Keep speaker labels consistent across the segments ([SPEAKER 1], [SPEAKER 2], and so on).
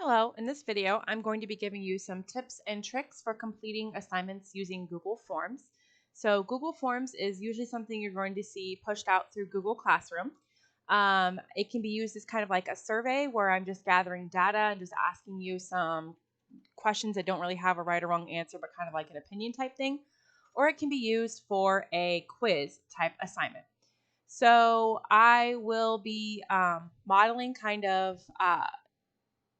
[SPEAKER 1] Hello, in this video, I'm going to be giving you some tips and tricks for completing assignments using Google Forms. So Google Forms is usually something you're going to see pushed out through Google Classroom. It can be used as kind of like a survey where I'm just gathering data and just asking you some questions that don't really have a right or wrong answer, but kind of like an opinion type thing. Or it can be used for a quiz type assignment. So I will be modeling kind of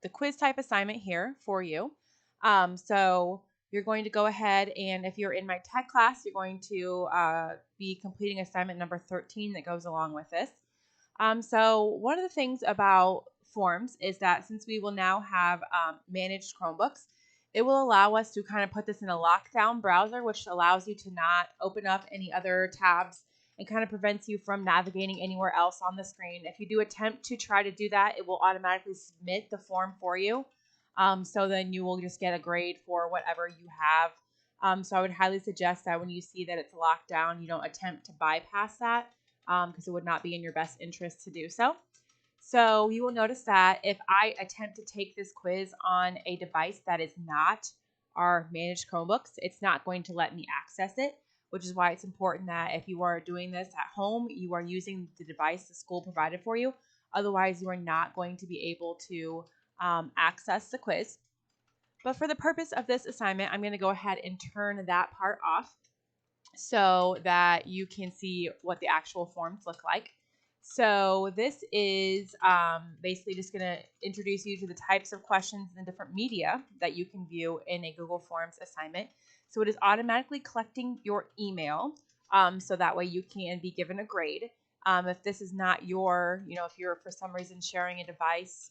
[SPEAKER 1] the quiz type assignment here for you. So you're going to go ahead and if you're in my tech class, you're going to be completing assignment number 13 that goes along with this. So one of the things about Forms is that since we will now have managed Chromebooks, it will allow us to kind of put this in a lockdown browser, which allows you to not open up any other tabs and kind of prevents you from navigating anywhere else on the screen. If you do attempt to try to do that, it will automatically submit the form for you. So then you will just get a grade for whatever you have. So I would highly suggest that when you see that it's locked down, you don't attempt to bypass that because it would not be in your best interest to do so. So you will notice that if I attempt to take this quiz on a device that is not our managed Chromebooks, it's not going to let me access it, which is why it's important that if you are doing this at home, you are using the device the school provided for you. Otherwise, you are not going to be able to access the quiz. But for the purpose of this assignment, I'm going to go ahead and turn that part off so that you can see what the actual forms look like. So this is basically just going to introduce you to the types of questions and different media that you can view in a Google Forms assignment. So it is automatically collecting your email, so that way you can be given a grade. If this is not your, if you're for some reason sharing a device,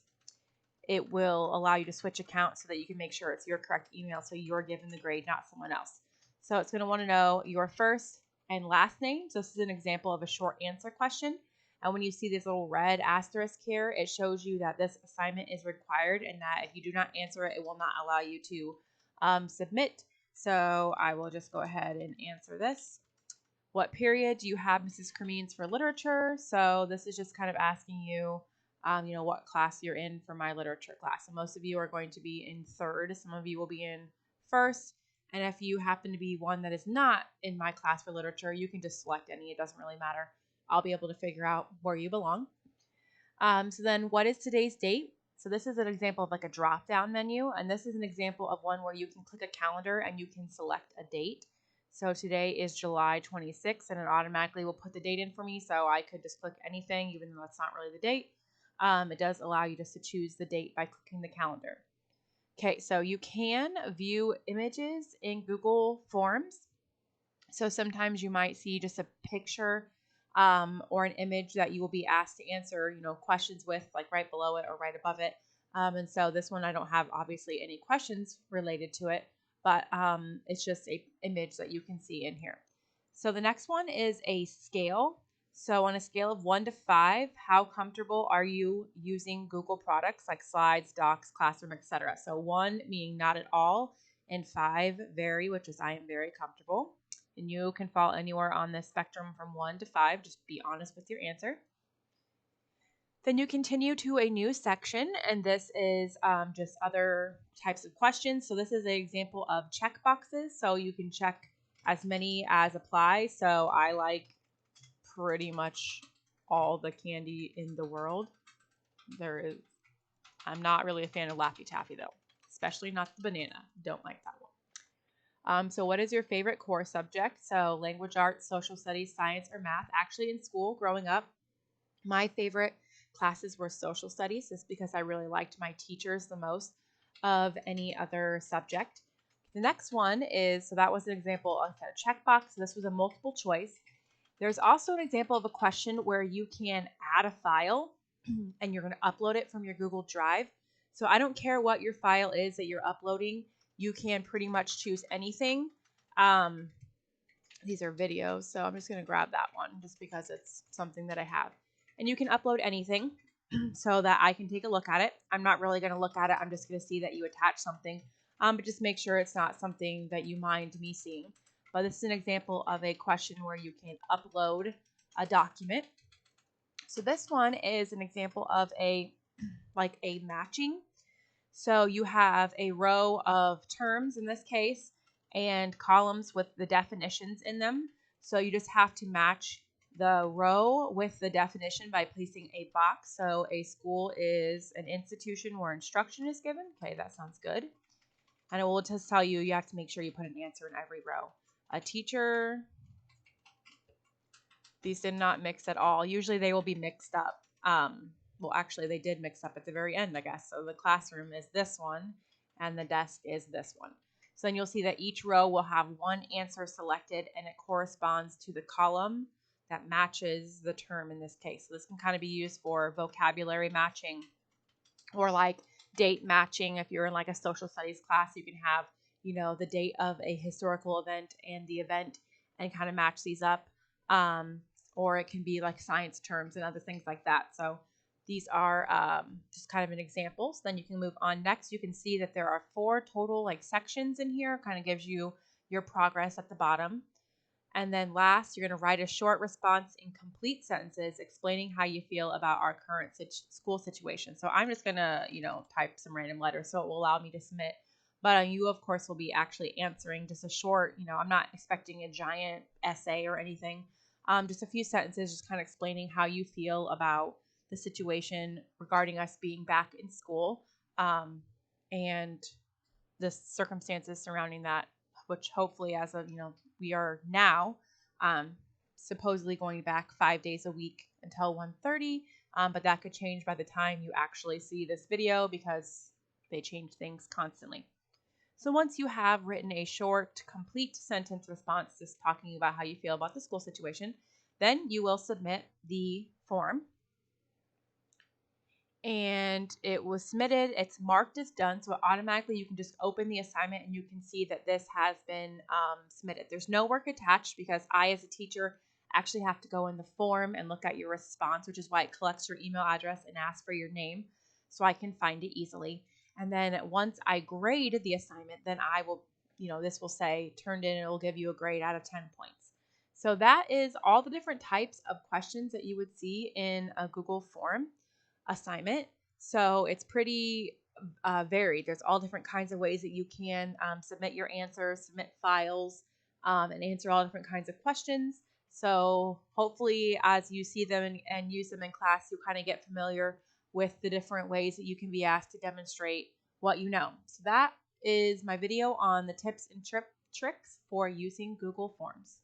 [SPEAKER 1] it will allow you to switch accounts so that you can make sure it's your correct email so you're given the grade, not someone else. So it's going to want to know your first and last name. So this is an example of a short answer question. And when you see this little red asterisk here, it shows you that this assignment is required and that if you do not answer it, it will not allow you to submit. So I will just go ahead and answer this. What period do you have Mrs. Cremines for literature? So this is just kind of asking you, what class you're in for my literature class. And most of you are going to be in third. Some of you will be in first. And if you happen to be one that is not in my class for literature, you can just select any. It doesn't really matter. I'll be able to figure out where you belong. So then what is today's date? So this is an example of like a drop-down menu. And this is an example of one where you can click a calendar and you can select a date. So today is July 26th, and it automatically will put the date in for me. So I could just click anything, even though that's not really the date. It does allow you just to choose the date by clicking the calendar. Okay, so you can view images in Google Forms. So sometimes you might see just a picture or an image that you will be asked to answer, questions with, like right below it or right above it. And so this one, I don't have obviously any questions related to it, but it's just a image that you can see in here. So the next one is a scale. So on a scale of 1 to 5, how comfortable are you using Google products like Slides, Docs, Classroom, etc.? So 1 meaning not at all, and 5 very, which is I am very comfortable. And you can fall anywhere on this spectrum from 1 to 5. Just be honest with your answer. Then you continue to a new section, and this is just other types of questions. So this is an example of check boxes. So you can check as many as apply. So I like pretty much all the candy in the world. I'm not really a fan of Laffy Taffy though, especially not the banana. Don't like that one. So what is your favorite core subject? So language arts, social studies, science, or math. Actually in school growing up, my favorite classes were social studies just because I really liked my teachers the most of any other subject. The next one is, so that was an example of a checkbox. This was a multiple choice. There's also an example of a question where you can add a file and you're going to upload it from your Google Drive. So I don't care what your file is that you're uploading. You can pretty much choose anything. These are videos, so I'm just going to grab that one just because it's something that I have. And you can upload anything so that I can take a look at it. I'm not really going to look at it. I'm just going to see that you attach something, but just make sure it's not something that you mind me seeing. But this is an example of a question where you can upload a document. So this one is an example of a matching. So you have a row of terms in this case and columns with the definitions in them. So you just have to match the row with the definition by placing a box. So a school is an institution where instruction is given. Okay, that sounds good. And it will just tell you have to make sure you put an answer in every row. A teacher. These did not mix at all. Usually they will be mixed up. Well, actually, they did mix up at the very end, I guess. So the classroom is this one, and the desk is this one. So then you'll see that each row will have one answer selected, and it corresponds to the column that matches the term in this case. So this can kind of be used for vocabulary matching or like date matching. If you're in like a social studies class, you can have, the date of a historical event and the event and kind of match these up. Or it can be like science terms and other things like that. So these are just kind of an example. So then you can move on next. You can see that there are 4 total like sections in here. Kind of gives you your progress at the bottom. And then last, you're going to write a short response in complete sentences explaining how you feel about our current school situation. So I'm just going to, type some random letters so it will allow me to submit. But you, of course, will be actually answering just a short, I'm not expecting a giant essay or anything. Just a few sentences, just kind of explaining how you feel about the situation regarding us being back in school and the circumstances surrounding that, which hopefully as of, we are now supposedly going back 5 days a week until 1:30, but that could change by the time you actually see this video because they change things constantly. So once you have written a short, complete sentence response just talking about how you feel about the school situation, then you will submit the form. And it was submitted. It's marked as done, so automatically you can just open the assignment and you can see that this has been submitted. There's no work attached because I, as a teacher, actually have to go in the form and look at your response, which is why it collects your email address and asks for your name so I can find it easily. And then once I grade the assignment, then I will, this will say turned in and it will give you a grade out of 10 points. So that is all the different types of questions that you would see in a Google form assignment. So it's pretty varied. There's all different kinds of ways that you can submit your answers, submit files, and answer all different kinds of questions. So hopefully as you see them and use them in class, you kind of get familiar with the different ways that you can be asked to demonstrate what you know. So that is my video on the tips and tricks for using Google Forms.